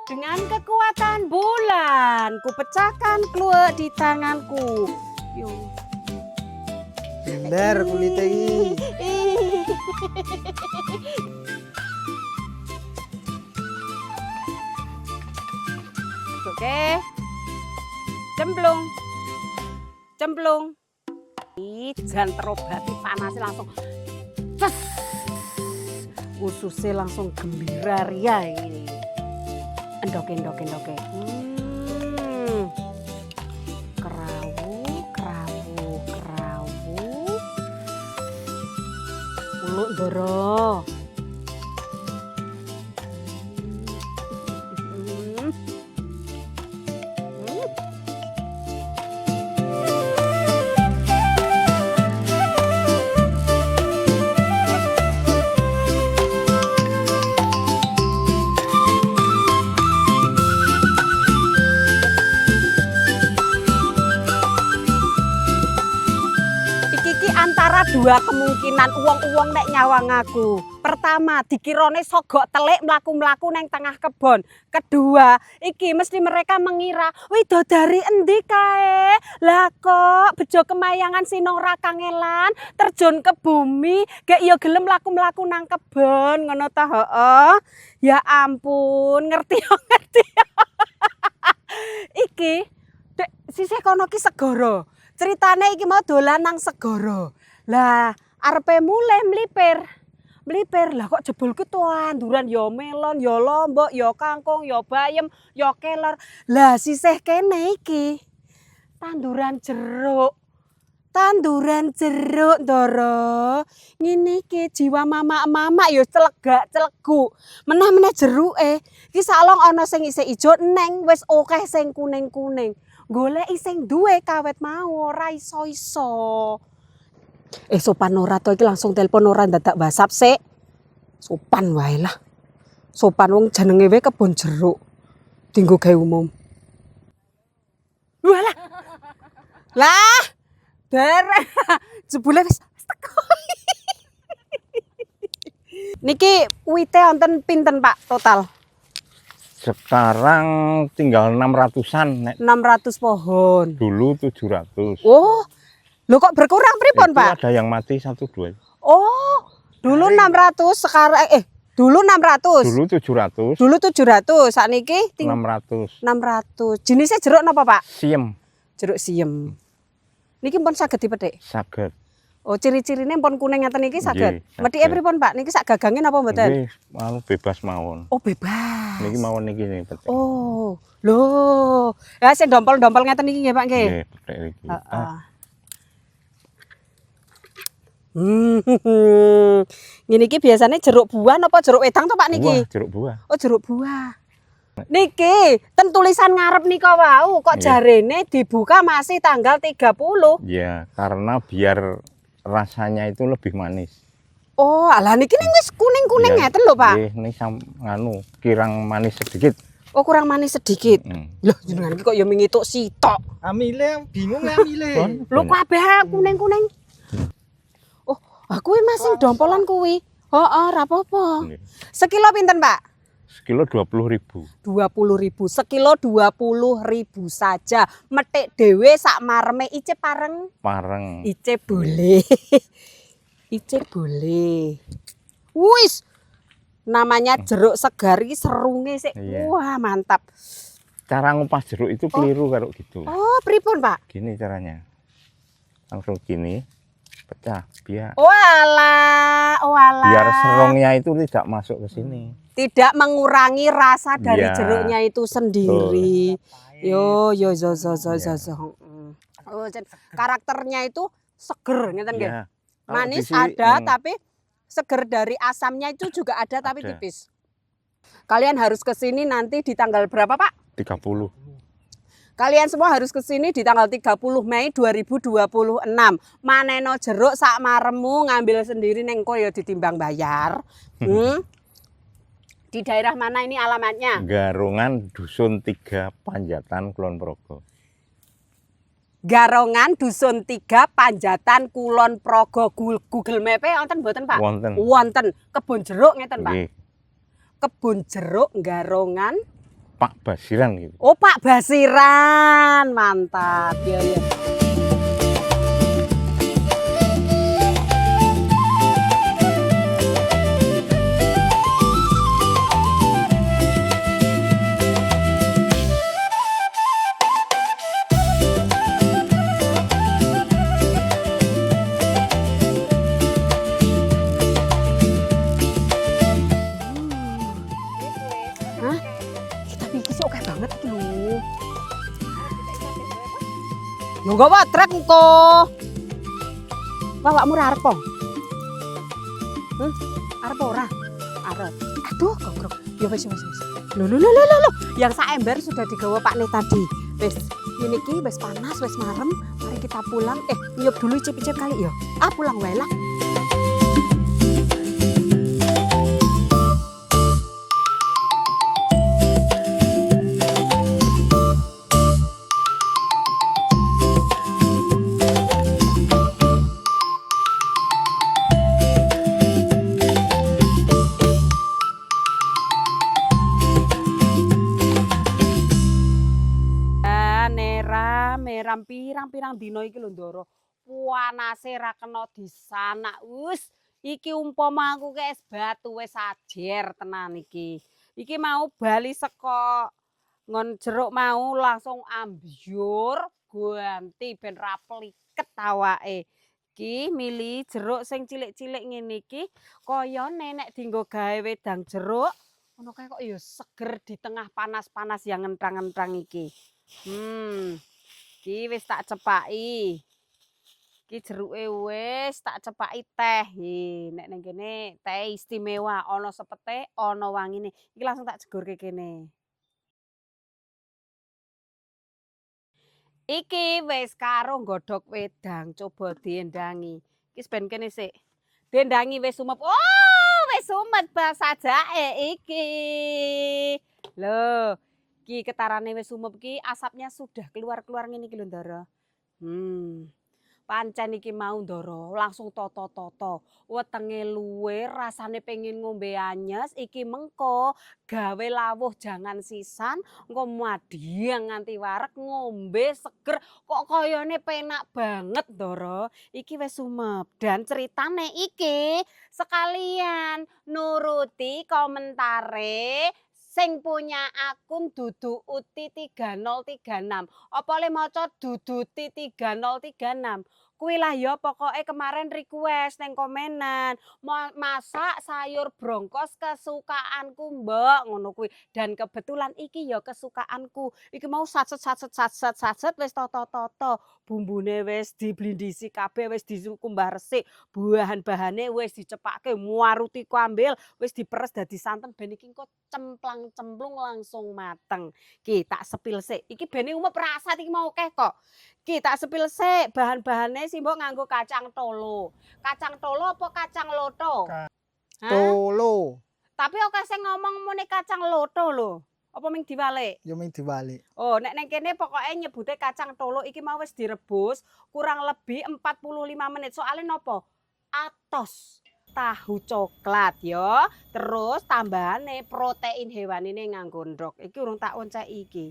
Dengan kekuatan bulan, ku pecahkan kluwek di tanganku. Yo. Bener kulitnya iki. Oke. Cemplung. Cemplung. Jan terobati panasnya langsung. Ces. Ususnya langsung gembira ria ini. Endoke. Kerawu. Muluk ndoro. Antara dua kemungkinan uang nek nyawang aku. Pertama, dikirone sogok telik mlaku-mlaku neng tengah kebon. Kedua, iki mesti mereka mengira, widodari endi kae? Lah kok bejo kemayangan sinong ra kangelan terjun ke bumi, gek yo gelem mlaku-mlaku nang kebon ngono ta heeh. Ya ampun, ngerti. Iki dek sisih kono ki segara. Ceritane iki mau dolan nang segara. Lah arepe mulai mlipir. Lah kok jebul ketanduran ya melon, ya lombok, ya kangkung, ya bayem, ya keler. Lah sisih kene iki tanduran jeruk. Ndoro. Ngene iki jiwa mama ya celegak-celegu. Meneh-meneh jeruke. Iki salong ana sing isih ijo neng wis akeh sing kuning-kuning. Goleki sing duwe kawet mau ora iso-iso. Sopan ora to iki langsung telepon ora dadak WhatsApp sik. Sopan wae lah. Sopan wong jenenge wae kebon jeruk. Dinggo gawe umum. Walah. Lah. Derek. Jebule wis teko. Niki wite wonten pinten Pak total? Sekarang tinggal 600-an. 600 pohon. Dulu 700. Oh, lo kok berkurang pripun Pak? Ada yang mati 1-2. Oh, dulu 600 sekarang dulu 600. Dulu 700. Sakniki 600. 600. Jenisnya jeruk napa Pak? Siem. Jeruk siem. Niki pun saged dipetik. Saged. Oh, ciri-cirine pun kuning ngeten niki saged. Nggih, Metike pripun Pak? Niki sak gagange napa mboten? Nggih, mau bebas mawon. Oh, bebas. Niki mawon niki petik. Oh, lho. Ya sing dompol-dompol ngeten niki nggih Pak nggih. Nggih, petik iki. Ngene iki biasanya jeruk buah napa jeruk wedang to Pak niki? Buah, jeruk buah. Oh, jeruk buah. Niki, ten tulisan ngarep nika wau kok jarene dibuka masih tanggal 30. Ya, karena biar rasanya itu lebih manis. Oh, alah niki ning wis kuning-kuning ngeten lho, Pak. Nggih, ini kirang manis sedikit. Oh, kurang manis sedikit. Loh, jenengan iki kok ya mingituk sitok. Amile bingung amile. Lho kabeh kuning-kuning. Oh, aku masing dompolan kuwi. Heeh, ra apa-apa. Sekilo pinten, Pak? Sekilo 20.000. 20.000. Sekilo 20.000 saja. Metik dhewe sak mareme icip pareng. Pareng. Icip boleh. Icip boleh. Wis. Namanya jeruk segar iki serunge sik. Iya. Wah, mantap. Cara ngupas jeruk itu keliru kalau gitu. Oh, pripun, Pak? Gini caranya. Langsung gini. Pecah biar Walah. biar serungnya itu tidak masuk ke sini. Tidak mengurangi rasa dari Ya, jeruknya itu sendiri. Yo. Oh, karakternya itu seger, ngeten nggih. Ya. Manis ada, tapi seger dari asamnya itu juga ada, tapi Ada. tipis. Kalian harus ke sini nanti di tanggal berapa, Pak? 30. Kalian semua harus ke sini di tanggal 30 Mei 2026. Maneno jeruk sak maremu ngambil sendiri neng koyo ditimbang bayar. Di daerah mana ini alamatnya? Garungan Dusun 3 Panjatan Kulon Progo. Garongan Dusun 3 Panjatan Kulon Progo. Google Map wonten mboten, Pak? Wonten. Wonten. Kebun jeruk ngeten, Pak. Nggih. Kebun jeruk Garongan Pak Basiran gitu. Oh, Pak Basiran. Mantap. Ya ya. Hah? Tapi iki sih oke banget iki lho. Yo gak watrek engko. Bapakmu ora arep po? Arep ora? Arep. Aduh, gogrok. Ya wis. Lho. Yang sak ember sudah digawa Pak Ne tadi. Wis, ngene iki wis panas, wis marem. Mari kita pulang. Nyup dulu icip-icip kali ya. Pulang wae lah. Meram pirang-pirang dina iki lho Ndara. Panase ra kena disanak. Wis iki umpama aku es batu wis ajer tenan iki. Iki mau bali saka ngon jeruk mau langsung ambyur ganti ben ra pliket awake. Iki milih jeruk sing cilik-cilik ngene iki kaya nenek dienggo gawe wedang jeruk. Ngono kae kok ya seger di tengah panas-panas yang ngentrang-ngentrang iki. Iki wis tak cepaki. Iki jeruke wis tak cepaki teh. Nek ning kene teh istimewa, ana sepete, ana wangine. Iki langsung tak jegurke kene. Iki wis karo nggodhog wedang, coba diendangi. Iki ben kene sik. Diendangi wis sumep. Oh, wis sumet basa jae iki. Loh, iki ketarane wis sumep iki asapnya sudah keluar-keluar ngene iki lho Ndara. Pancen iki mau Ndara, langsung toto-toto. Wetenge luwe, rasane pengen ngombe anyes, iki mengko gawe lawuh jangan sisan, engko madiang nganti wareg ngombe seger. Kok kayane penak banget Ndara. Iki wis sumep dan ceritane iki sekalian nuruti komentare sing punya akun Dudu Uti 3036. Apa le maca Duduti 3036. Kuwi lah ya pokoke kemarin request neng komenan. Masak sayur brongkos kesukaanku, Mbok, ngono kuwi. Dan kebetulan iki ya kesukaanku. Iki mau satset wis toto-toto. Bumbune wis diblindisi kabeh, wis dikumbah resik. Bahan-bahane wis dicepake, muaruti ambil, wis diperes dadi santen ben iki engko cemplang-cemplung langsung mateng. Ki tak sepil sik. Iki bene umep rasa iki mau akeh kok. Ki tak sepil sik bahan-bahane si mbok nganggo kacang tolo. Kacang tolo apa kacang loto? Tolo. Tapi oke sing ngomong muni kacang loto lho. Apa ming diwalik? Yo ming diwalik. Oh, nek neng kene pokoke nyebute kacang tolo iki mau wis direbus kurang lebih 45 menit. Soale nopo? Atos tahu coklat ya. Terus tambahane protein hewanine nganggo ndok. Iki urung tak onceki iki.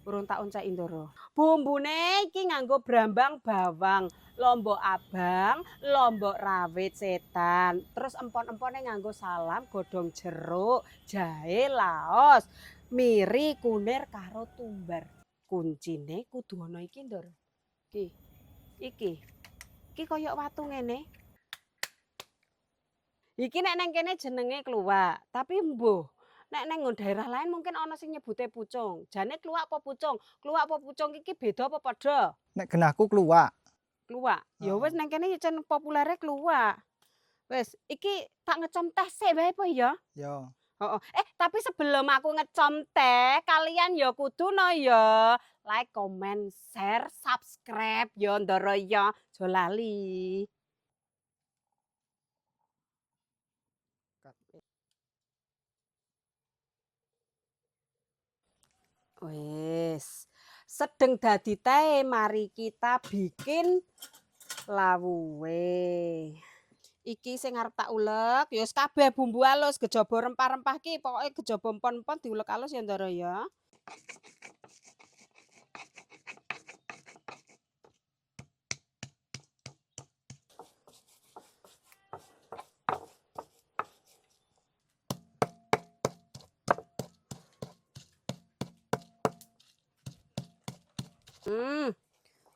Urung tak onceki Ndara. Bumbune iki nganggo brambang bawang, lombok abang, lombok rawit setan. Terus empon-empone nganggo salam, godhong jeruk, jahe, laos, miri, kunir karo tumbar. Kuncine kudu ana iki Ndara. Iki kaya watu ngene. Iki nek neng kene jenenge kluwak, tapi mbuh nek neng daerah lain mungkin ana sing nyebute pucung. Jane kluwak apa pucung? Kluwak apa pucung iki beda apa padha? Nek genahku kluwak. Kluwak. Ya wis neng kene ya jen populere kluwak. Wis, iki tak ngecom teh sik wae apa ya? Yo. Heeh. Tapi sebelum aku ngecom teh, kalian ya kudu no ya like, comment, share, subscribe ya Ndara ya. Aja lali. Wis. Sedeng dadi teh, mari kita bikin lawuhe. Iki sing arep tak ulek, ya wis kabeh bumbu alus, kejaba rempah-rempah ki, pokoke kejaba empon-empon diulek alus ya Ndara ya.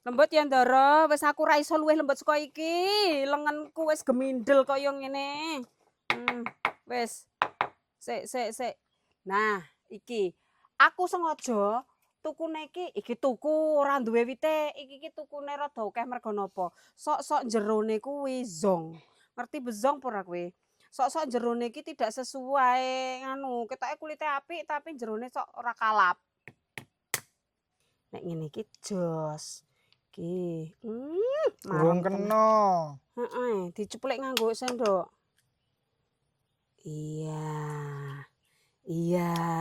Lembut ya Ndara, wis aku ra iso luwih lembut saka iki. Lengenku wis gemindel kaya ngene. Wis. Sik. Nah, iki. Aku sengaja tukune iki tuku ora duwe wite. Iki tukune rada akeh mergo napa? Sok-sok jerone kuwi zong. Ngerti bezong ora kowe? Sok-sok jerone iki tidak sesuai nganu, ketoke kulite apik tapi jerone sok ora kalap. Nek ngene iki jos. Iki. Urung kena. Heeh, diceplik nganggo sendok. Iya,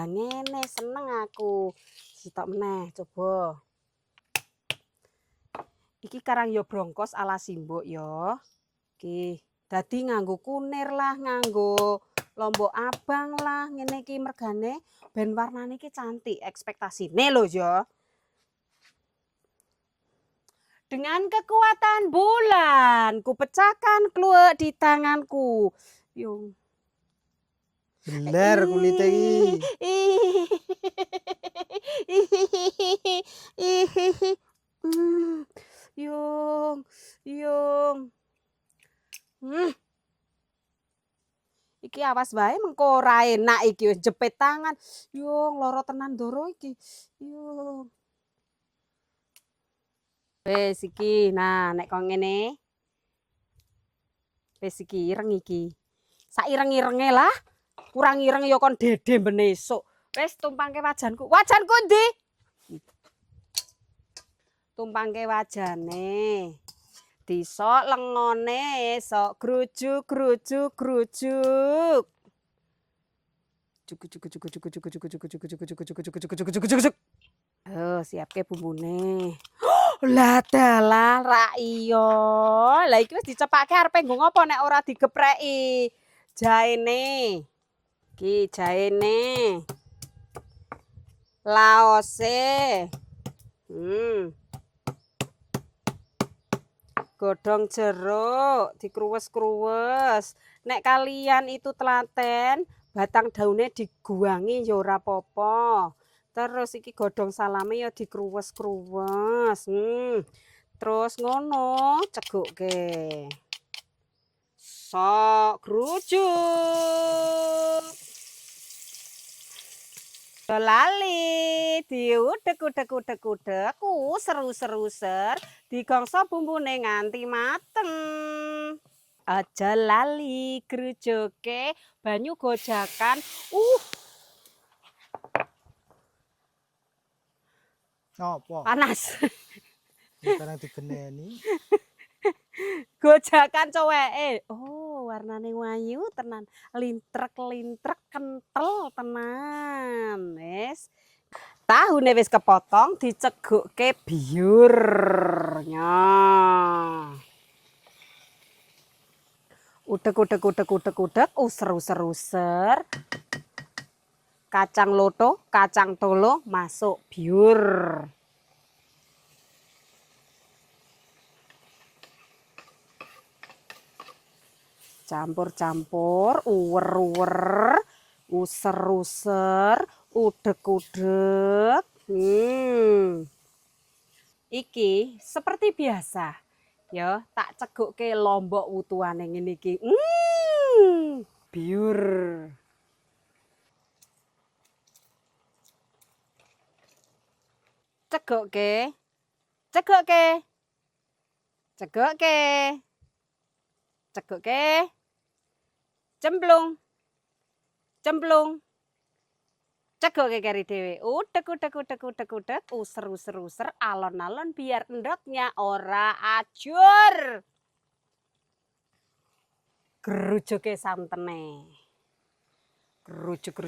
ngene seneng aku. Sitok meneh, coba. Iki karang ya brongkos ala simbok ya. Iki, dadi nganggo kunir lah, nganggo lombok abang lah, ngene iki mergane ben warnane iki cantik, ekspektasine lho ya. Dengan kekuatan bulan, ku pecahkan kluwek di tanganku. Yung. Beler kulite iki. Yung. Iki awas wae mengko ora enak iki wis jepit tangan. Yung lara tenan Ndara iki. Yung. Wis iki. Nah, nek kok ngene. Wis iki ireng iki. Sak ireng-irenge lah. Kurang ireng ya kon dede ben esuk. Wis tumpangke wajanku. Wajanku ndi? Tumpangke wajane. Disok lengone esok grujuk. Oh, siapke bumbune. Lah dalah ra iya. Lah iki wis dicepake arepe nggo ngopo nek ora digepreki. Jaene. Iki jaene. Laose. Godhong jeruk dikruwes-kruwes. Nek kalian itu telaten, batang daunnya diguangi ya ora apa-apa. Terus iki godhong salame ya dikruwes-kruwes. Terus ngono cegukke. Sok grujuk. Lali diudek seru-seru digongso bumbune nganti mateng. Aja lali grujuke banyu gojakan. Napa? Panas. Sekarang digeneni. Gojakan coweke. Oh, warnane wayu tenan. Lintrek kentel tenan. Wis. Tahune wis kepotong dicegukke biur. Nya. Udek. User. Kacang loto, kacang tolo masuk biur. Campur-campur, uwer-uwer, user, udek. Iki seperti biasa. Ya, tak cegukke lombok wutuane ngene iki. Biur. Cegukke. Cemplung. Cegukke keri dhewe. Udek. User. Alon-alon biar endoknya ora ajur. Gerujuke santene. Gerujuk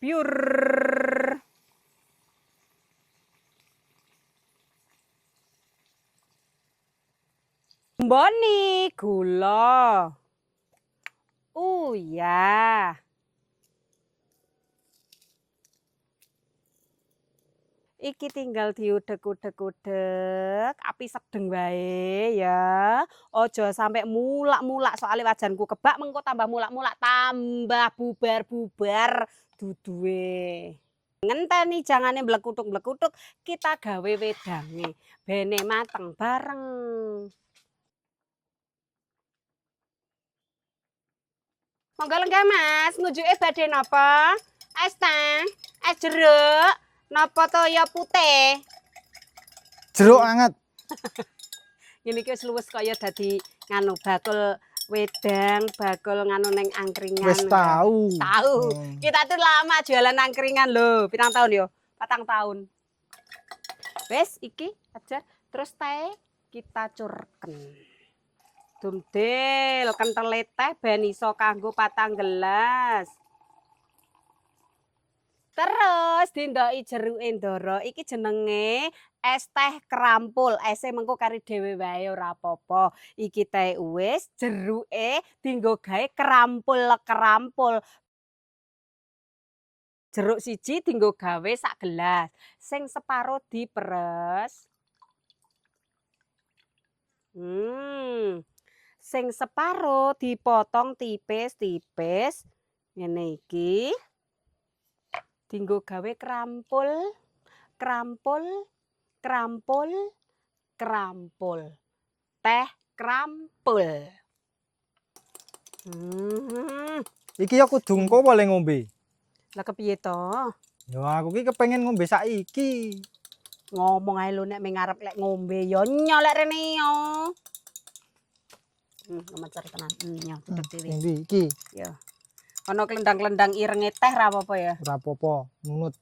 biur. Mboni gula. Ya. Iki tinggal diudek-udek-udek, api sedeng wae ya. Ojo sampai mulak-mulak soalnya wajanku kebak mengko tambah mulak-mulak tambah bubar-bubar duduhe. Ngenteni jangane blekutuk-blekutuk, kita gawe wedange. Bene mateng bareng. Monggo lenggah Mas, ngujuke badhe napa? Es teh, es jeruk, napa toya putih? Jeruk anget. Ini ki wis luwes kaya dadi nganu bakul wedang, bakul nganu ning angkringan. Wis tahu. Tahu. Kita tuh lama jualan angkringan lho. Pirang tahun yo? 4 tahun. Wes iki ajar terus teh kita curken. Dumdel kenthele teh ben iso kanggo 4 gelas. Terus dindoki jeruke ndara iki jenenge es teh krampul. Ese mengko kari dhewe wae ora apa-apa. Iki teh wis jeruke dienggo gawe krampul-krampul. Jeruk siji dienggo gawe sak gelas. Sing separo diperes. Sing separo dipotong tipis-tipis. Ngene iki. Dienggo gawe krampul, krampul, krampul, krampul. Teh krampul. Iki ya kudu engko boleh ngombe. Lah kepiye to? Ya aku ki kepengen ngombe saiki. Ngomong ae lho nek mengarep lek ngombe ya nyolek rene yo. Nomor cari tenan. Ya, duduk dhewe. Endi iki? Ya. Ana klendang-klendang irenge teh ra apa-apa ya. Ora apa-apa, nunut.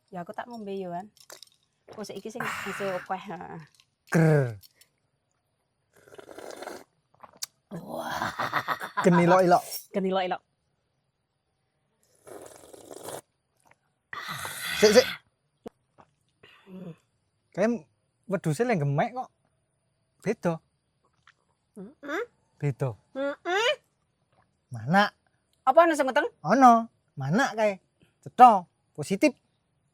Ya aku tak ngombe yo kan. Kok iki sing isih akeh, heeh. Ger. Wah, Genilok-ilok. genilok-ilok. Sik. Kayak wedhuse lek gemek kok. Beda. Beda. Mana? Apa ana sing meteng? Ono. Mana kae? Cetha. Positif.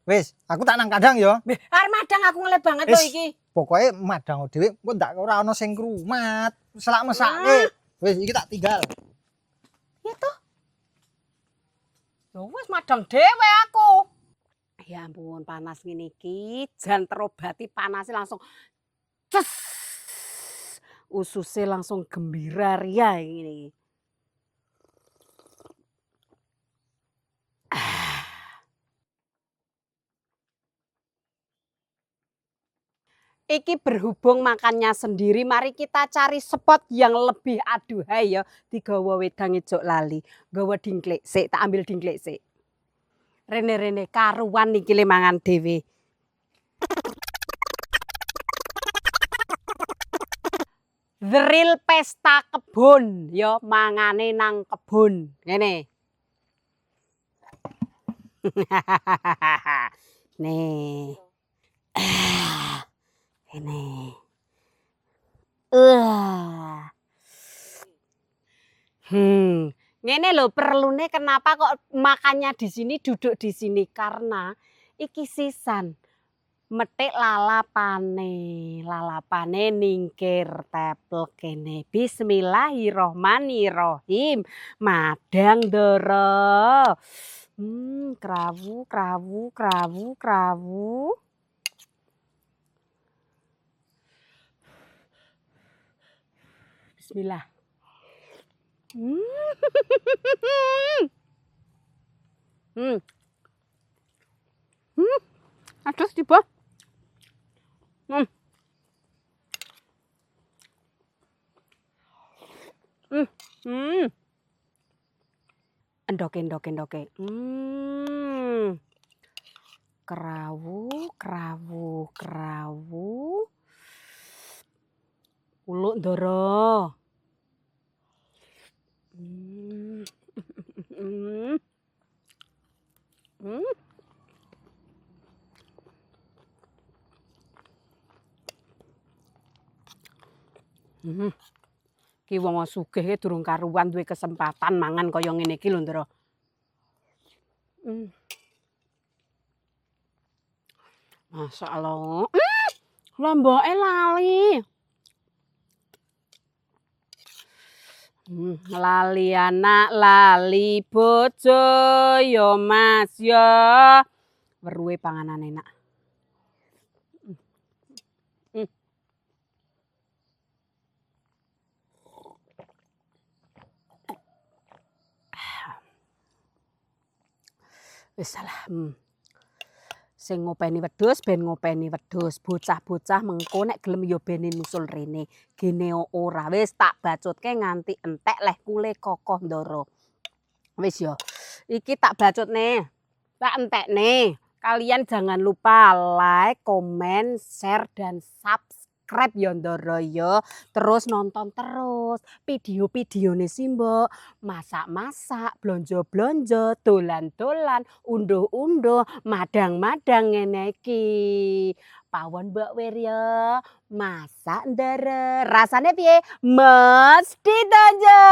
Wis, aku tak nang kadang ya. Arep madang aku ngeleh banget to iki. Pokoke madang dhewe engko ndak ora ana sing krumat. Selak mesake. Wis iki tak tinggal. Ya toh. Ya wis madang dhewe aku. Ya ampun panas ngene iki, jan terobati panasnya langsung ces. Ususe langsung gembira ria ini. Iki berhubung makannya sendiri, mari kita cari spot yang lebih aduhai ya. Digawa wedang ejok lali. Gawa dingklek sik, tak ambil dingklek sik. Rene karuan iki le mangan dhewe. The real pesta kebun ya mangane nang kebun. Ngene. Nih. Ini. Ngene lho perlune kenapa kok makannya di sini duduk di sini karena iki sisan metik lalapane ningkir teplek kene bismillahirrohmanirrohim madang ndara krawu bismillah. Aduh tiba. Endoke. Krawu. Uluk ndara. Ki wong sugih durung karuan duwe kesempatan mangan kaya ngene iki lho, Ndra. Masyaallah. Lomboke lali. Lali anak, lali bojo yo Mas yo. Weruhe panganan enak. Wis salah. Sing ngopeni wedhus ben ngopeni wedhus. Bocah-bocah mengko nek gelem ya bene nusul rene. Gene ora. Wis tak bacutke nganti entek leh kule kokoh ndara. Wis ya. Iki tak bacutne. Tak entekne. Kalian jangan lupa like, komen, share dan subscribe ya ndara ya. Terus nonton terus video-videone Simbok. Masak-masak, blonjo-blonjo, dolan-dolan, unduh-unduh, madang-madang ngene iki. Pawon Mbok Wir ya. Masak ndara. Rasane piye? Mesti dojo.